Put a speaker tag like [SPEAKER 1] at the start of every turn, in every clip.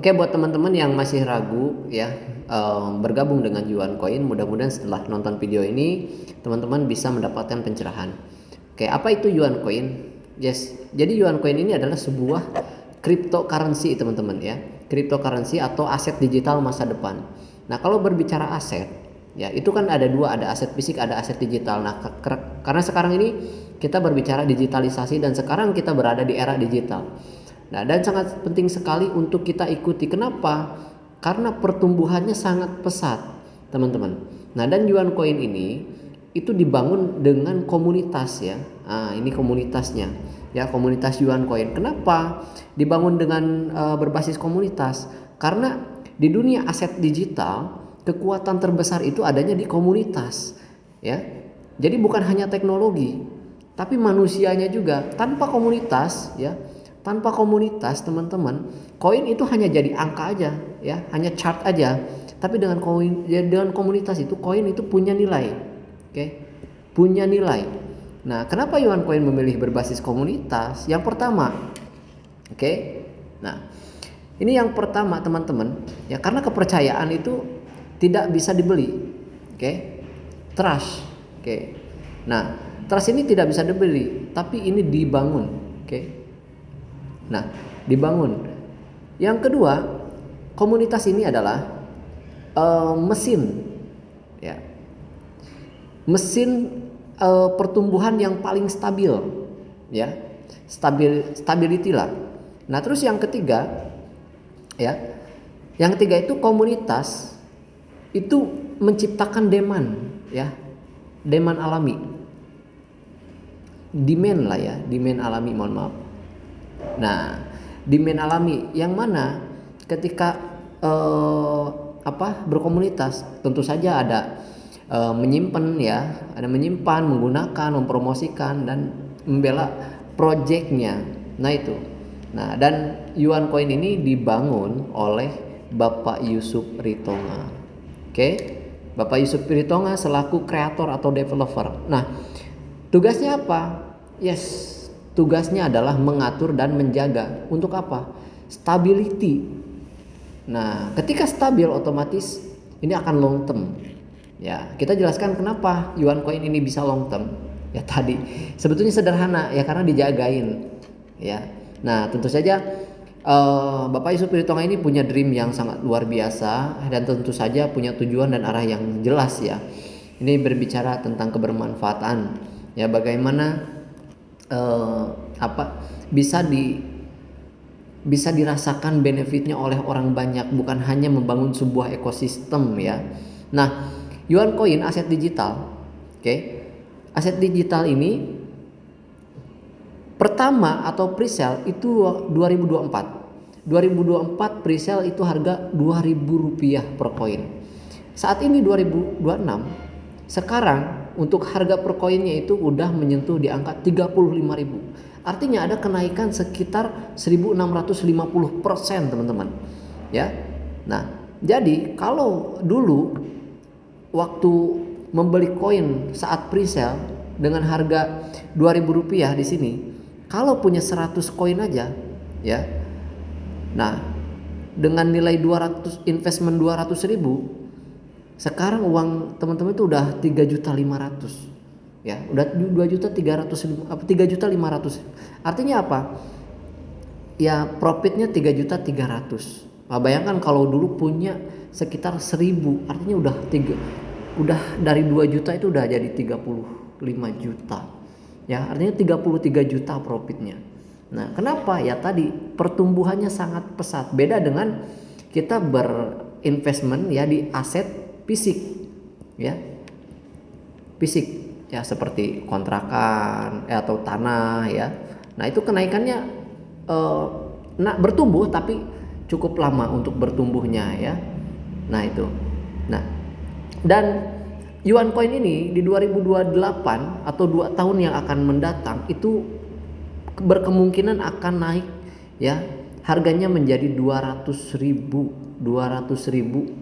[SPEAKER 1] Oke, buat teman-teman yang masih ragu ya bergabung dengan Yuan Coin, mudah-mudahan setelah nonton video ini teman-teman bisa mendapatkan pencerahan. Oke, apa itu Yuan Coin? Yes, jadi Yuan Coin ini adalah sebuah cryptocurrency teman-teman ya, cryptocurrency atau aset digital masa depan. Nah, kalau berbicara aset, ya itu kan ada dua, ada aset fisik, ada aset digital. Nah, karena sekarang ini kita berbicara digitalisasi dan sekarang kita berada di era digital. Nah, dan sangat penting sekali untuk kita ikuti. Kenapa? Karena pertumbuhannya sangat pesat, teman-teman. Nah, dan Yuan Coin ini itu dibangun dengan komunitas ya. Nah, ini komunitasnya. Ya, komunitas Yuan Coin. Kenapa dibangun dengan berbasis komunitas? Karena di dunia aset digital, kekuatan terbesar itu adanya di komunitas, ya. Jadi bukan hanya teknologi, tapi manusianya juga. Tanpa komunitas, ya, tanpa komunitas teman-teman, koin itu hanya jadi angka aja ya, hanya chart aja. Tapi dengan koin ya, dengan komunitas itu koin itu punya nilai. Oke. Punya nilai. Nah, kenapa Yuan Coin memilih berbasis komunitas? Yang pertama, oke. Nah, ini yang pertama teman-teman, ya karena kepercayaan itu tidak bisa dibeli. Oke. Trust. Oke. Nah, trust ini tidak bisa dibeli, tapi ini dibangun. Oke. Nah, dibangun. Yang kedua, komunitas ini adalah mesin, ya, mesin pertumbuhan yang paling stabil, ya, stability lah. Nah, terus yang ketiga, ya, yang ketiga itu komunitas itu menciptakan demand, ya, demand alami, demand lah ya, demand alami, mohon maaf. Nah, demand alami yang mana ketika berkomunitas tentu saja ada menyimpan ya, ada menyimpan, menggunakan, mempromosikan dan membela projectnya. Nah itu. Nah, dan Yuan Coin ini dibangun oleh Bapak Yusuf Ritonga. Oke. Bapak Yusuf Ritonga selaku kreator atau developer. Nah, tugasnya apa? Yes, tugasnya adalah mengatur dan menjaga. Untuk apa? Stability. Nah, ketika stabil otomatis ini akan long term. Ya, kita jelaskan kenapa Yuan Coin ini bisa long term. Ya tadi, sebetulnya sederhana ya karena dijagain. Ya. Nah, tentu saja Bapak Yusuf Ritonga ini punya dream yang sangat luar biasa dan tentu saja punya tujuan dan arah yang jelas ya. Ini berbicara tentang kebermanfaatan. Ya, bagaimana bisa dirasakan benefitnya oleh orang banyak, bukan hanya membangun sebuah ekosistem ya. Nah, Yuan Coin aset digital, oke. Aset digital ini pertama atau pre-sale itu 2024. 2024 pre-sale itu harga Rp2.000 per koin. Saat ini 2026. Sekarang untuk harga per koinnya itu udah menyentuh di angka 35.000. Artinya ada kenaikan sekitar 1650% teman-teman. Ya. Nah, jadi kalau dulu waktu membeli koin saat pre-sale dengan harga Rp2.000 di sini, kalau punya 100 koin aja, ya. Nah, dengan nilai 200 investment 200.000, sekarang uang teman-teman itu udah 3.500.000. Ya, udah 3.500.000. Artinya apa? Ya, profitnya 3.300.000. Nah, bayangkan kalau dulu punya sekitar 1.000, artinya udah dari 2 juta itu udah jadi 35 juta. Ya, artinya 33 juta profitnya. Nah, kenapa? Ya tadi pertumbuhannya sangat pesat. Beda dengan kita berinvestment ya di aset fisik, ya, fisik, ya seperti kontrakan atau tanah, ya. Nah itu kenaikannya bertumbuh tapi cukup lama untuk bertumbuhnya, ya. Nah itu, nah dan Yuan Coin ini di 2028 atau 2 tahun yang akan mendatang itu berkemungkinan akan naik, ya, harganya menjadi 200.000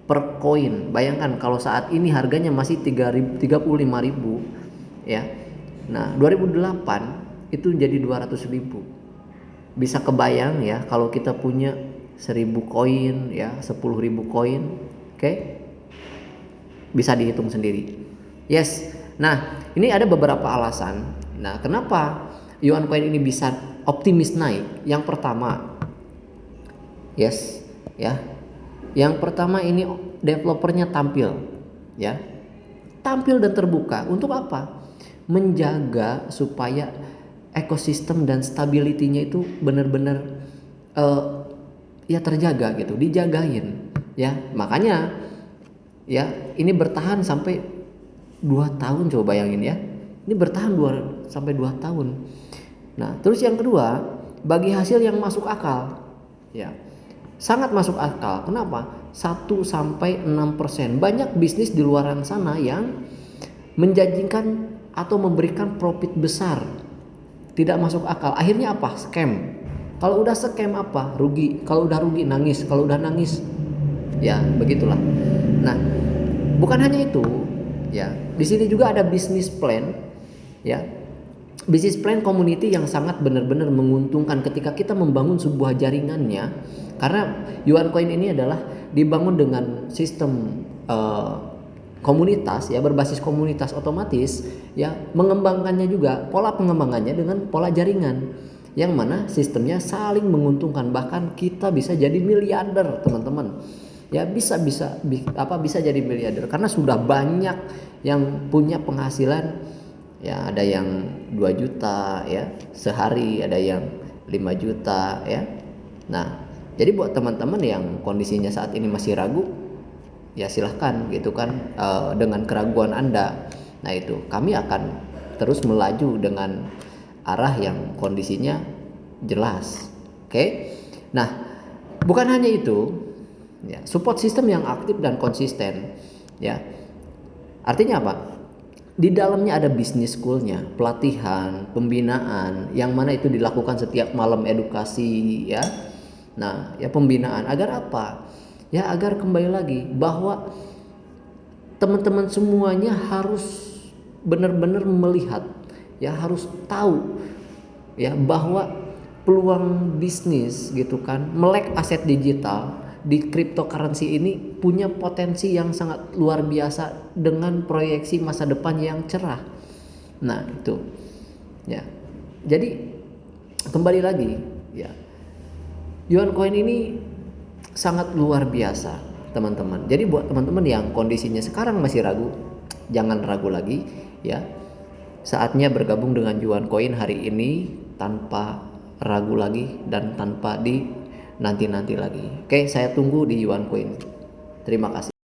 [SPEAKER 1] per koin. Bayangkan kalau saat ini harganya masih 35.000 ya. Nah, 2008 itu jadi 200.000. Bisa kebayang ya kalau kita punya 1000 koin ya, 10.000 koin. Oke. Bisa dihitung sendiri. Yes. Nah, ini ada beberapa alasan. Nah, kenapa Yuan Coin ini bisa optimis naik? Yang pertama, yes, ya. Yang pertama ini developernya tampil, ya. Tampil dan terbuka. Untuk apa? Menjaga supaya ekosistem dan stability-nya itu benar-benar ya terjaga gitu, dijagain, ya. Makanya ya ini bertahan sampai 2 tahun, coba bayangin ya. Ini bertahan 2 sampai 2 tahun. Nah, terus yang kedua, bagi hasil yang masuk akal. Ya. Sangat masuk akal. Kenapa? 1-6%. Banyak bisnis di luaran sana yang menjanjikan atau memberikan profit besar. Tidak masuk akal. Akhirnya apa? Scam. Kalau udah scam apa? Rugi. Kalau udah rugi nangis. Kalau udah nangis ya begitulah. Nah, bukan hanya itu, ya. Di sini juga ada bisnis plan, ya. Bisnis plan community yang sangat benar-benar menguntungkan ketika kita membangun sebuah jaringannya, karena Yuan Coin ini adalah dibangun dengan sistem komunitas, ya, berbasis komunitas, otomatis ya mengembangkannya juga, pola pengembangannya dengan pola jaringan yang mana sistemnya saling menguntungkan, bahkan kita bisa jadi miliarder teman-teman. Ya bisa jadi miliarder karena sudah banyak yang punya penghasilan, ya ada yang 2 juta ya sehari, ada yang 5 juta ya. Nah, jadi buat teman-teman yang kondisinya saat ini masih ragu, ya silahkan gitu kan, dengan keraguan Anda. Nah, itu kami akan terus melaju dengan arah yang kondisinya jelas. Oke. Nah, bukan hanya itu, ya, support system yang aktif dan konsisten, ya. Artinya apa? Di dalamnya ada bisnis schoolnya, pelatihan, pembinaan, yang mana itu dilakukan setiap malam, edukasi, ya. Nah, ya pembinaan agar apa? Ya agar kembali lagi bahwa teman-teman semuanya harus benar-benar melihat, ya harus tahu, ya bahwa peluang bisnis gitu kan, melek aset digital di cryptocurrency ini punya potensi yang sangat luar biasa dengan proyeksi masa depan yang cerah. Nah, itu. Ya. Jadi kembali lagi, ya. Yuan Coin ini sangat luar biasa, teman-teman. Jadi buat teman-teman yang kondisinya sekarang masih ragu, jangan ragu lagi, ya. Saatnya bergabung dengan Yuan Coin hari ini tanpa ragu lagi dan tanpa di nanti-nanti lagi. Oke, saya tunggu di Yuan Coin. Terima kasih.